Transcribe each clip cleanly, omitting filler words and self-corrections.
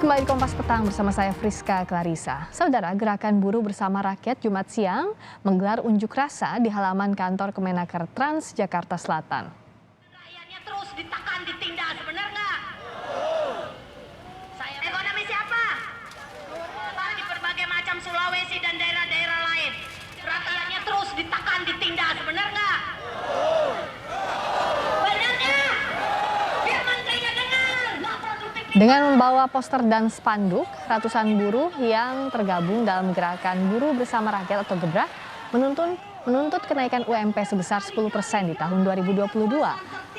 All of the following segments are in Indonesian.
Kembali di Kompas Petang bersama saya Friska Clarissa. Saudara, Gerakan Buruh Bersama Rakyat Jumat siang menggelar unjuk rasa di halaman kantor Kemenaker Trans Jakarta Selatan. Rakyatnya terus ditekan, ditindas, benar nggak? Ekonomi siapa? Di berbagai macam Sulawesi dan daerah-daerah lain. Rakyatnya terus ditekan, ditindas, benar nggak? Benarnya? Biar menterinya dengar, nggak produktif. Dengan membawa poster dan spanduk, ratusan buruh yang tergabung dalam Gerakan Buruh Bersama Rakyat atau GEBRAK menuntut kenaikan UMP sebesar 10% di tahun 2022.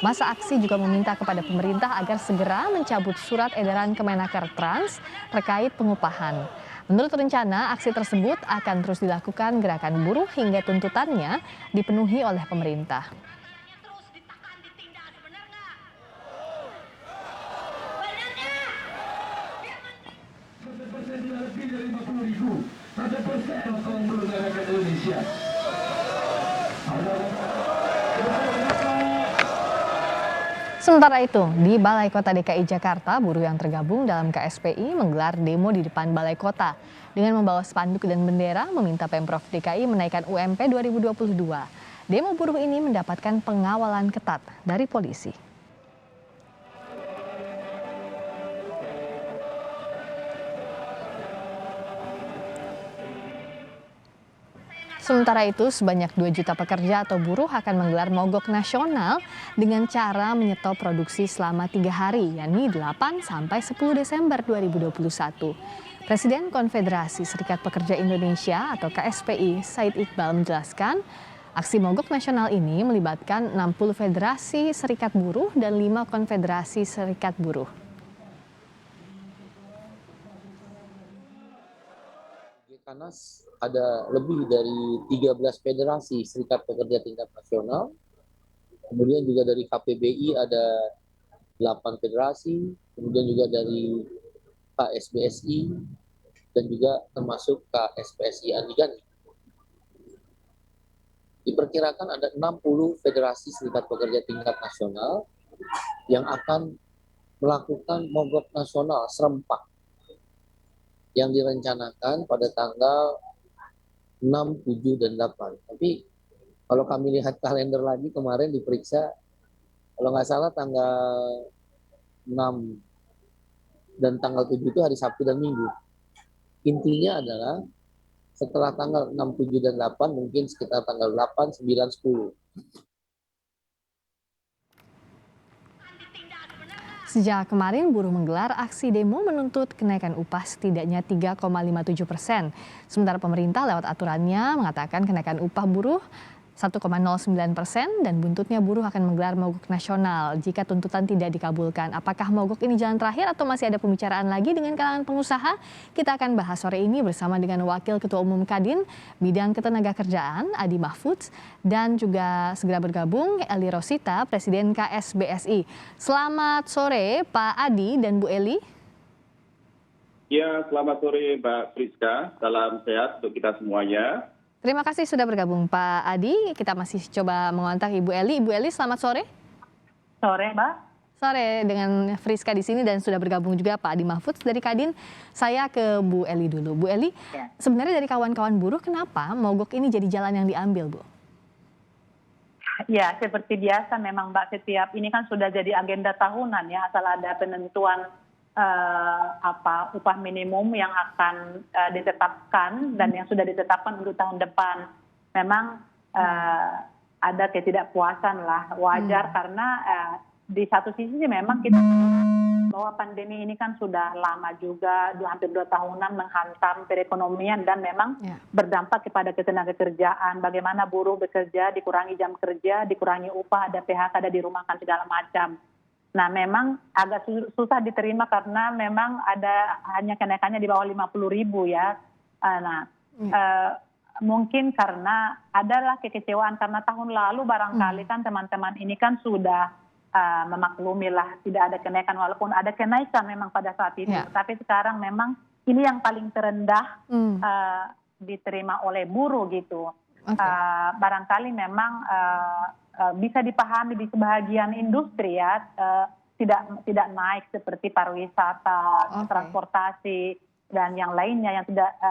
Masa aksi juga meminta kepada pemerintah agar segera mencabut surat edaran Kemenaker Trans terkait pengupahan. Menurut rencana, aksi tersebut akan terus dilakukan gerakan buruh hingga tuntutannya dipenuhi oleh pemerintah. Terus ditekan, ditindas, benar nggak? Benarnya? Lebih dari 50.000, 1% kaum buruh rakyat Indonesia. Sementara itu, di Balai Kota DKI Jakarta, buruh yang tergabung dalam KSPI menggelar demo di depan Balai Kota dengan membawa spanduk dan bendera meminta Pemprov DKI menaikkan UMP 2022. Demo buruh ini mendapatkan pengawalan ketat dari polisi. Sementara itu, sebanyak 2 juta pekerja atau buruh akan menggelar mogok nasional dengan cara menyetop produksi selama 3 hari, yakni 8 sampai 10 Desember 2021. Presiden Konfederasi Serikat Pekerja Indonesia atau KSPI, Said Iqbal menjelaskan, aksi mogok nasional ini melibatkan 60 federasi serikat buruh dan 5 konfederasi serikat buruh. Karena ada lebih dari 13 federasi serikat pekerja tingkat nasional, kemudian juga dari KPBI ada 8 federasi, kemudian juga dari KSBSI, dan juga termasuk KSPSI Andigani. Diperkirakan ada 60 federasi serikat pekerja tingkat nasional yang akan melakukan mogok nasional serempak yang direncanakan pada tanggal 6, 7, dan 8. Tapi kalau kami lihat kalender lagi kemarin diperiksa, kalau nggak salah tanggal 6 dan tanggal 7 itu hari Sabtu dan Minggu. Intinya adalah setelah tanggal 6, 7, dan 8 mungkin sekitar tanggal 8, 9, 10. Sejak kemarin, buruh menggelar aksi demo menuntut kenaikan upah setidaknya 3,57%. Sementara pemerintah lewat aturannya mengatakan kenaikan upah buruh 1,09% dan buntutnya buruh akan menggelar mogok nasional jika tuntutan tidak dikabulkan. Apakah mogok ini jalan terakhir atau masih ada pembicaraan lagi dengan kalangan pengusaha? Kita akan bahas sore ini bersama dengan Wakil Ketua Umum Kadin Bidang Ketenagakerjaan Adi Mahfudz dan juga segera bergabung Eli Rosita, Presiden KSBSI. Selamat sore Pak Adi dan Bu Eli. Ya, selamat sore Mbak Friska. Salam sehat untuk kita semuanya. Terima kasih sudah bergabung Pak Adi. Kita masih coba mengontak Ibu Eli. Ibu Eli, selamat sore. Sore, Mbak. Sore dengan Friska di sini dan sudah bergabung juga Pak Adi Mahfudz dari Kadin. Saya ke Bu Eli dulu. Bu Eli, Ya. sebenarnya dari kawan-kawan buruh kenapa mogok ini jadi jalan yang diambil, Bu? Ya, seperti biasa memang Mbak, setiap ini kan sudah jadi agenda tahunan ya, asal ada penentuan upah minimum yang akan ditetapkan dan yang sudah ditetapkan untuk tahun depan. Memang ada ketidakpuasan lah, wajar karena di satu sisi memang kita bahwa pandemi ini kan sudah lama juga, hampir 2 tahunan menghantam perekonomian dan memang berdampak kepada ketenagakerjaan. Bagaimana buruh bekerja, dikurangi jam kerja, dikurangi upah, ada PHK, ada dirumahkan segala macam. Nah, memang agak susah diterima karena memang ada hanya kenaikannya di bawah 50.000 ya. Mungkin karena adalah kekecewaan karena tahun lalu barangkali kan teman-teman ini kan sudah memaklumi lah tidak ada kenaikan, walaupun ada kenaikan memang pada saat itu. Tapi sekarang memang ini yang paling terendah diterima oleh buruh gitu. Barangkali memang bisa dipahami di sebagian industri ya, tidak naik seperti pariwisata, Oke. transportasi dan yang lainnya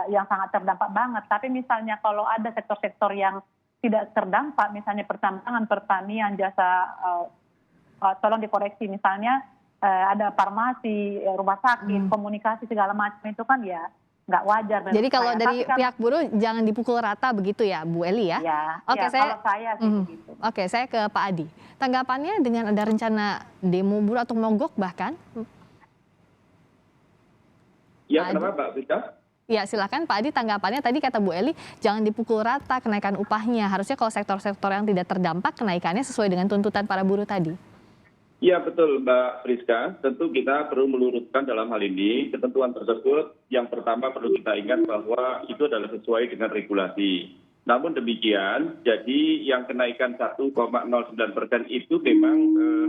yang sangat terdampak banget. Tapi misalnya kalau ada sektor-sektor yang tidak terdampak, misalnya pertambangan, pertanian, jasa, tolong dikoreksi, misalnya ada farmasi, rumah sakit, komunikasi segala macam itu kan ya nggak wajar. menurut Jadi kalau saya. dari Tapi kan, pihak buruh jangan dipukul rata begitu ya, Bu Eli ya? ya, Oke, ya, kalau saya sih begitu. Oke, saya ke Pak Adi. Tanggapannya dengan ada rencana demo buruh atau mogok bahkan? Ya, Pak Adi. kenapa Mbak Friska? Ya silakan Pak Adi, tanggapannya tadi kata Bu Eli jangan dipukul rata kenaikan upahnya. Harusnya kalau sektor-sektor yang tidak terdampak kenaikannya sesuai dengan tuntutan para buruh tadi. Ya betul Mbak Friska, tentu kita perlu meluruskan dalam hal ini ketentuan tersebut. Yang pertama perlu kita ingat bahwa itu adalah sesuai dengan regulasi. Namun demikian, jadi yang kenaikan 1,09% itu memang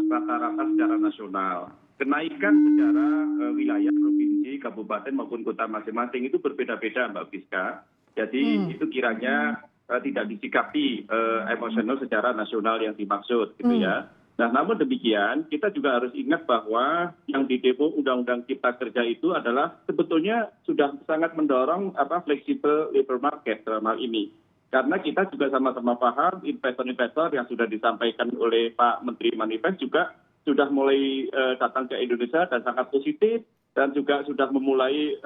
rata-rata secara nasional. Kenaikan secara wilayah, provinsi, kabupaten maupun kota masing-masing itu berbeda-beda Mbak Friska. Jadi itu kiranya tidak disikapi emosional secara nasional yang dimaksud gitu ya. Nah, namun demikian kita juga harus ingat bahwa yang di demo Undang-Undang Cipta Kerja itu adalah sebetulnya sudah sangat mendorong fleksibel labor market dalam hal ini. Karena kita juga sama-sama paham investor-investor yang sudah disampaikan oleh Pak Menteri Manifest juga sudah mulai datang ke Indonesia dan sangat positif dan juga sudah memulai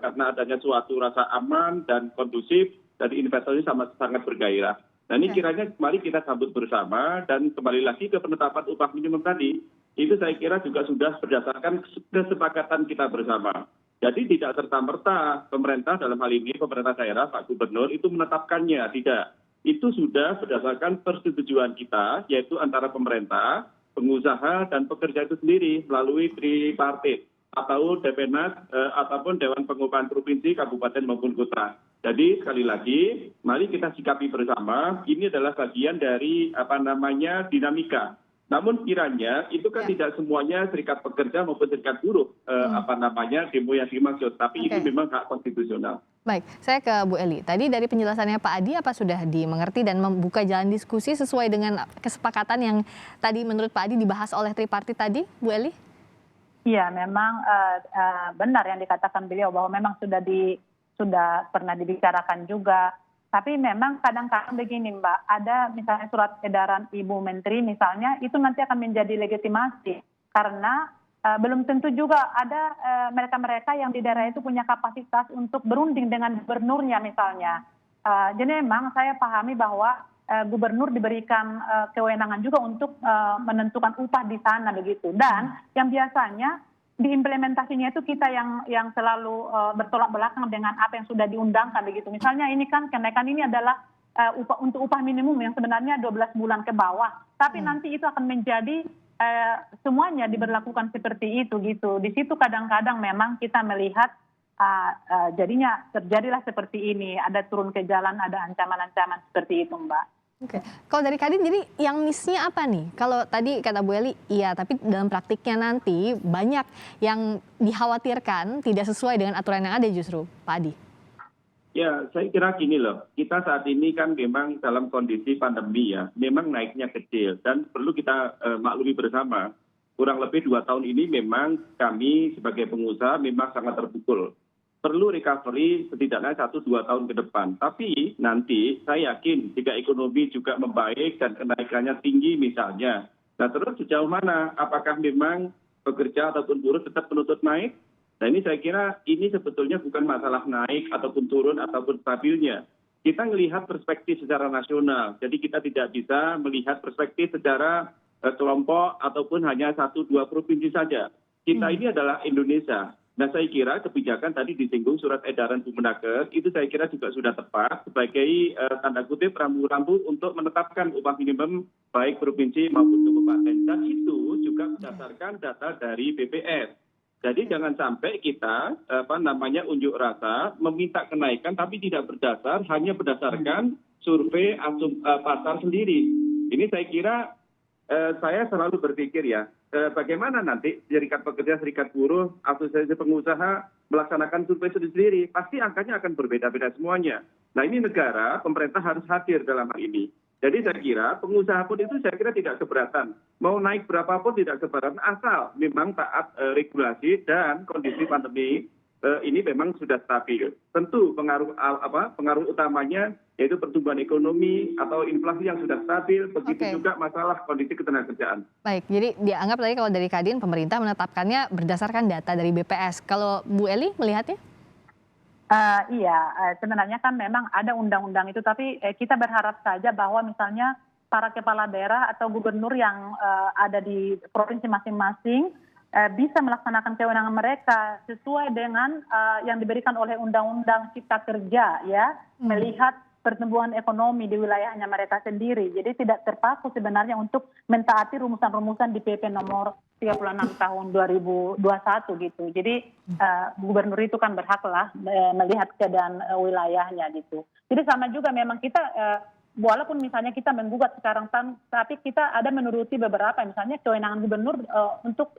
karena adanya suatu rasa aman dan kondusif dari investor ini sangat bergairah. Nah ini kiranya mari kita sambut bersama dan kembali lagi ke penetapan upah minimum tadi. Itu saya kira juga sudah berdasarkan kesepakatan kita bersama. Jadi tidak serta-merta pemerintah dalam hal ini, pemerintah daerah, Pak Gubernur itu menetapkannya, tidak. Itu sudah berdasarkan persetujuan kita, yaitu antara pemerintah, pengusaha, dan pekerja itu sendiri melalui tripartit atau DPNAS ataupun Dewan Pengupahan Provinsi, Kabupaten maupun Kota. Jadi sekali lagi, mari kita sikapi bersama. Ini adalah bagian dari dinamika. Namun kiranya itu kan tidak semuanya serikat pekerja maupun serikat buruh demo yang dimaksud. Tapi itu memang hak konstitusional. Baik, saya ke Bu Eli. Tadi dari penjelasannya Pak Adi apa sudah dimengerti dan membuka jalan diskusi sesuai dengan kesepakatan yang tadi menurut Pak Adi dibahas oleh tripartit tadi, Bu Eli? Iya, memang benar yang dikatakan beliau bahwa memang sudah pernah dibicarakan juga. Tapi memang kadang-kadang begini Mbak, ada misalnya surat edaran Ibu Menteri misalnya, itu nanti akan menjadi legitimasi. Karena belum tentu juga ada mereka-mereka yang di daerah itu punya kapasitas untuk berunding dengan gubernurnya misalnya. Jadi memang saya pahami bahwa gubernur diberikan kewenangan juga untuk menentukan upah di sana begitu. Dan yang biasanya diimplementasinya itu kita yang selalu bertolak belakang dengan apa yang sudah diundangkan begitu. Misalnya ini kan kenaikan ini adalah untuk upah minimum yang sebenarnya 12 bulan ke bawah. Tapi nanti itu akan menjadi semuanya diberlakukan seperti itu gitu. Di situ kadang-kadang memang kita melihat jadinya terjadilah seperti ini. Ada turun ke jalan, ada ancaman-ancaman seperti itu Mbak. Oke, kalau dari Kadin jadi yang miss-nya apa nih? Kalau tadi kata Bu Eli, iya tapi dalam praktiknya nanti banyak yang dikhawatirkan tidak sesuai dengan aturan yang ada justru, Pak Adi. Ya, saya kira gini loh, kita saat ini kan memang dalam kondisi pandemi ya, memang naiknya kecil dan perlu kita maklumi bersama. Kurang lebih 2 tahun ini memang kami sebagai pengusaha memang sangat terpukul. Perlu recovery setidaknya 1-2 tahun ke depan. Tapi nanti saya yakin jika ekonomi juga membaik dan kenaikannya tinggi misalnya. Nah terus sejauh mana? Apakah memang pekerja ataupun buruh tetap menuntut naik? Nah ini saya kira ini sebetulnya bukan masalah naik ataupun turun ataupun stabilnya. Kita melihat perspektif secara nasional. Jadi kita tidak bisa melihat perspektif secara kelompok ataupun hanya 1-2 provinsi saja. Kita ini adalah Indonesia. Nah saya kira kebijakan tadi disinggung surat edaran Bu Menaker itu saya kira juga sudah tepat sebagai tanda kutip rambu-rambu untuk menetapkan upah minimum baik provinsi maupun kabupaten. Dan itu juga berdasarkan data dari BPS. Jadi jangan sampai kita unjuk rasa meminta kenaikan tapi tidak hanya berdasarkan survei pasar sendiri. Ini saya kira saya selalu berpikir ya, bagaimana nanti serikat pekerja, serikat buruh, asosiasi pengusaha melaksanakan survei sendiri, pasti angkanya akan berbeda-beda semuanya. Nah ini negara, pemerintah harus hadir dalam hal ini. Jadi saya kira pengusaha pun itu saya kira tidak keberatan. Mau naik berapapun tidak keberatan asal memang taat regulasi dan kondisi pandemi ini memang sudah stabil. Tentu pengaruh utamanya yaitu pertumbuhan ekonomi atau inflasi yang sudah stabil, begitu juga masalah kondisi ketenagakerjaan. Baik, jadi dianggap tadi kalau dari Kadin pemerintah menetapkannya berdasarkan data dari BPS. Kalau Bu Eli melihatnya? Iya, sebenarnya kan memang ada undang-undang itu, tapi kita berharap saja bahwa misalnya para kepala daerah atau gubernur yang ada di provinsi masing-masing bisa melaksanakan kewenangan mereka sesuai dengan yang diberikan oleh Undang-Undang Cipta Kerja, ya, melihat pertumbuhan ekonomi di wilayahnya mereka sendiri. Jadi tidak terpaku sebenarnya untuk mentaati rumusan-rumusan di PP nomor 36 tahun 2021 gitu. Jadi gubernur itu kan berhak lah melihat keadaan wilayahnya gitu. Jadi sama juga memang kita walaupun misalnya kita menggugat sekarang, tapi kita ada menuruti beberapa misalnya kewenangan gubernur untuk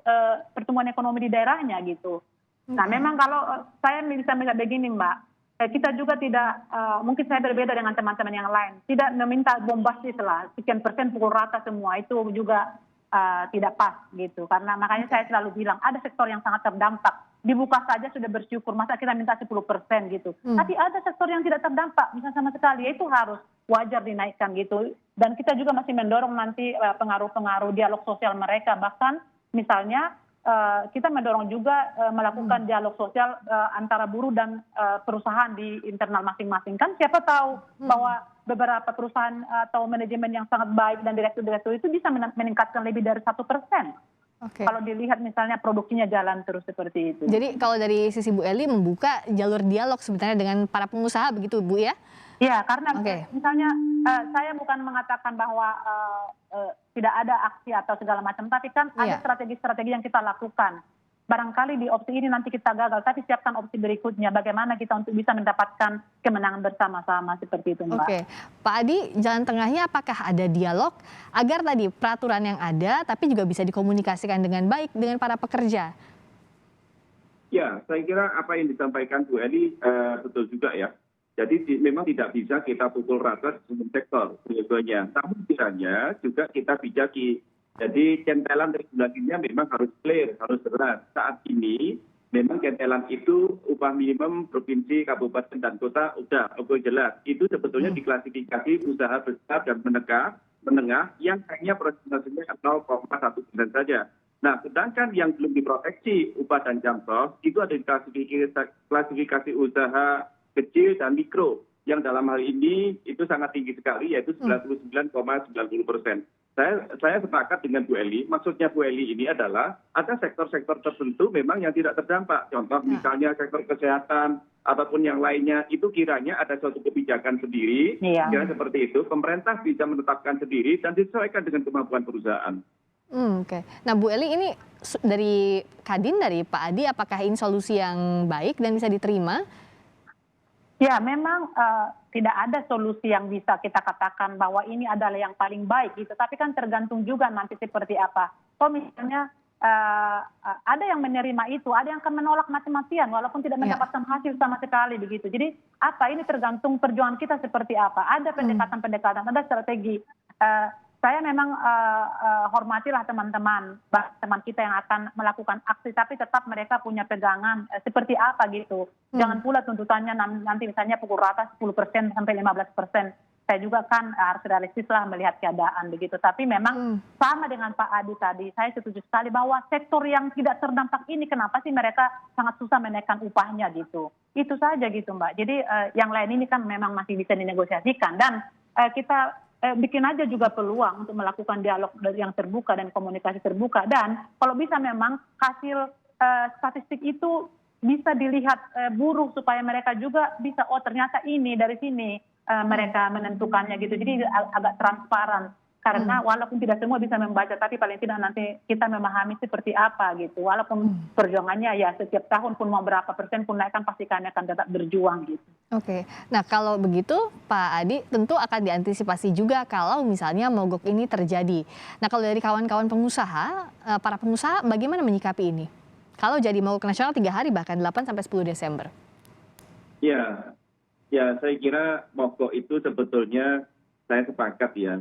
pertumbuhan ekonomi di daerahnya gitu. Nah memang kalau saya bisa melihat begini Mbak, kita juga tidak, mungkin saya berbeda dengan teman-teman yang lain, tidak meminta bombastis lah, sekian persen pukul rata semua, itu juga tidak pas gitu. Karena makanya saya selalu bilang, ada sektor yang sangat terdampak, dibuka saja sudah bersyukur, masa kita minta 10% gitu. Tapi ada sektor yang tidak terdampak, misalnya sama sekali, itu harus wajar dinaikkan gitu. Dan kita juga masih mendorong nanti pengaruh-pengaruh dialog sosial mereka, bahkan misalnya kita mendorong juga melakukan dialog sosial antara buruh dan perusahaan di internal masing-masing. Kan siapa tahu bahwa beberapa perusahaan atau manajemen yang sangat baik dan direktur-direktur itu bisa meningkatkan lebih dari 1%. Kalau dilihat misalnya produksinya jalan terus seperti itu. Jadi kalau dari sisi Bu Eli membuka jalur dialog sebenarnya dengan para pengusaha begitu Bu ya? Iya, karena misalnya saya bukan mengatakan bahwa tidak ada aksi atau segala macam, tapi kan ada strategi-strategi yang kita lakukan. Barangkali di opsi ini nanti kita gagal, tapi siapkan opsi berikutnya. Bagaimana kita untuk bisa mendapatkan kemenangan bersama-sama seperti itu, Mbak. Pak Adi, jalan tengahnya apakah ada dialog agar tadi peraturan yang ada, tapi juga bisa dikomunikasikan dengan baik dengan para pekerja? Ya, saya kira apa yang disampaikan Bu Eli betul juga ya. Jadi memang tidak bisa kita pukul rata di semua sektor, dua-duanya. Namun kiranya juga kita bijaki. Jadi centelan regulasinya memang harus clear, harus jelas. Saat ini memang centelan itu upah minimum provinsi, kabupaten, dan kota udah jelas. Itu sebetulnya diklasifikasi usaha besar dan menengah yang hanya persentasenya 0,1% saja. Nah, sedangkan yang belum diproteksi upah dan jam sos itu ada di klasifikasi usaha kecil dan mikro, yang dalam hal ini itu sangat tinggi sekali, yaitu 99,90%. Saya sepakat dengan Bu Eli. Maksudnya Bu Eli ini adalah ada sektor-sektor tertentu memang yang tidak terdampak. Contoh misalnya sektor kesehatan ataupun yang lainnya, itu kiranya ada suatu kebijakan sendiri, kira seperti itu. Pemerintah bisa menetapkan sendiri dan disesuaikan dengan kemampuan perusahaan. Nah Bu Eli, ini dari Kadin, dari Pak Adi, apakah ini solusi yang baik dan bisa diterima? Ya, memang tidak ada solusi yang bisa kita katakan bahwa ini adalah yang paling baik gitu. Tapi kan tergantung juga nanti seperti apa. Kalau misalnya ada yang menerima itu, ada yang akan menolak mati-matian walaupun tidak mendapatkan hasil sama sekali begitu. Jadi ini tergantung perjuangan kita seperti apa. Ada pendekatan-pendekatan, ada strategi. Saya memang hormatilah teman-teman kita yang akan melakukan aksi, tapi tetap mereka punya pegangan seperti apa gitu. Jangan pula tuntutannya nanti misalnya pukul rata 10% sampai 15%. Saya juga kan harus realistis lah melihat keadaan begitu. Tapi memang sama dengan Pak Adi tadi, saya setuju sekali bahwa sektor yang tidak terdampak ini kenapa sih mereka sangat susah menaikkan upahnya gitu. Itu saja gitu Mbak. Jadi yang lain ini kan memang masih bisa dinegosiasikan dan kita bikin aja juga peluang untuk melakukan dialog yang terbuka dan komunikasi terbuka. Dan kalau bisa memang hasil statistik itu bisa dilihat buruh supaya mereka juga bisa, oh ternyata ini dari sini mereka menentukannya gitu. Jadi agak transparan. Karena walaupun tidak semua bisa membaca, tapi paling tidak nanti kita memahami seperti apa gitu. Walaupun perjuangannya ya setiap tahun pun mau berapa persen pun naikkan, pasti kami akan tetap berjuang gitu. Nah kalau begitu Pak Adi tentu akan diantisipasi juga kalau misalnya mogok ini terjadi. Nah kalau dari kawan-kawan pengusaha, para pengusaha bagaimana menyikapi ini? Kalau jadi mogok nasional 3 hari bahkan 8-10 Desember. Ya saya kira mogok itu sebetulnya saya sepakat ya,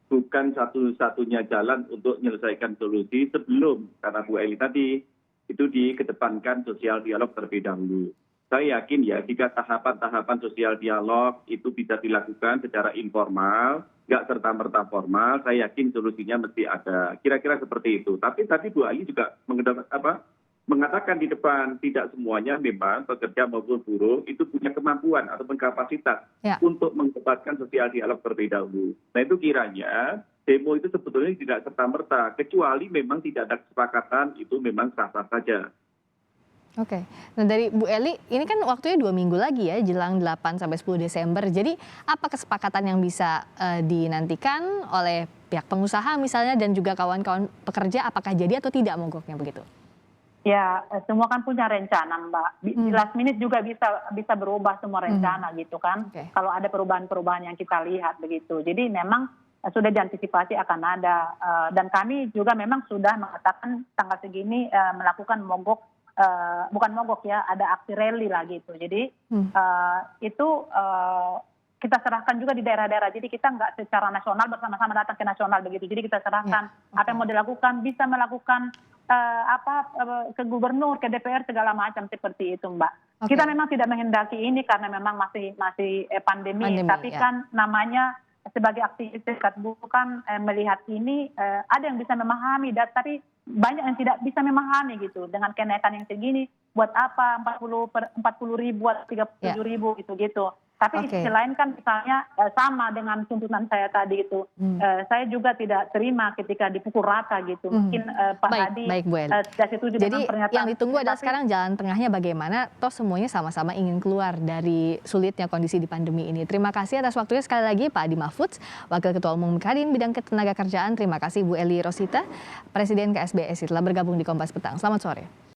bukan satu-satunya jalan untuk menyelesaikan solusi sebelum, karena Bu Eli tadi, itu dikedepankan sosial dialog terlebih dahulu. Saya yakin ya, jika tahapan-tahapan sosial dialog itu bisa dilakukan secara informal, nggak serta-merta formal, saya yakin solusinya mesti ada. Kira-kira seperti itu. Tapi tadi Bu Ali juga mengatakan di depan, tidak semuanya memang pekerja maupun buruh itu punya kemampuan atau kapasitas untuk mengedepankan sosial dialog terlebih dahulu. Nah itu kiranya demo itu sebetulnya tidak serta-merta, kecuali memang tidak ada kesepakatan, itu memang sah-sah saja. Oke, nah dari Bu Eli, ini kan waktunya 2 minggu lagi ya, jelang 8-10 Desember. Jadi apa kesepakatan yang bisa dinantikan oleh pihak pengusaha misalnya dan juga kawan-kawan pekerja, apakah jadi atau tidak mogoknya begitu? Ya, semua kan punya rencana, Mbak. Di last minute juga bisa berubah semua rencana gitu kan. Kalau ada perubahan-perubahan yang kita lihat begitu. Jadi memang sudah diantisipasi akan ada. Dan kami juga memang sudah mengatakan tanggal segini melakukan mogok. Bukan mogok ya, ada aksi rally lah gitu. Jadi itu kita serahkan juga di daerah-daerah. Jadi kita nggak secara nasional bersama-sama datang ke nasional begitu. Jadi kita serahkan apa yang mau dilakukan, bisa melakukan ke gubernur, ke DPR segala macam seperti itu, Mbak. Kita memang tidak menghendaki ini karena memang masih pandemi tapi kan namanya sebagai aktivis serikat buruh kan melihat ini ada yang bisa memahami, tapi banyak yang tidak bisa memahami gitu dengan kenaikan yang segini buat apa 40 ribu atau 37 ribu gitu. Tapi sisi lain kan misalnya sama dengan tuntutan saya tadi itu, saya juga tidak terima ketika dipukul rata gitu. Mungkin Pak Hadi sudah setuju dengan pernyataan. Jadi yang ditunggu adalah sekarang jalan tengahnya bagaimana, toh semuanya sama-sama ingin keluar dari sulitnya kondisi di pandemi ini. Terima kasih atas waktunya sekali lagi Pak Adi Mahfudz, Wakil Ketua Umum Kadin Bidang Ketenagakerjaan. Terima kasih Bu Eli Rosita, Presiden KSBSI telah bergabung di Kompas Petang. Selamat sore.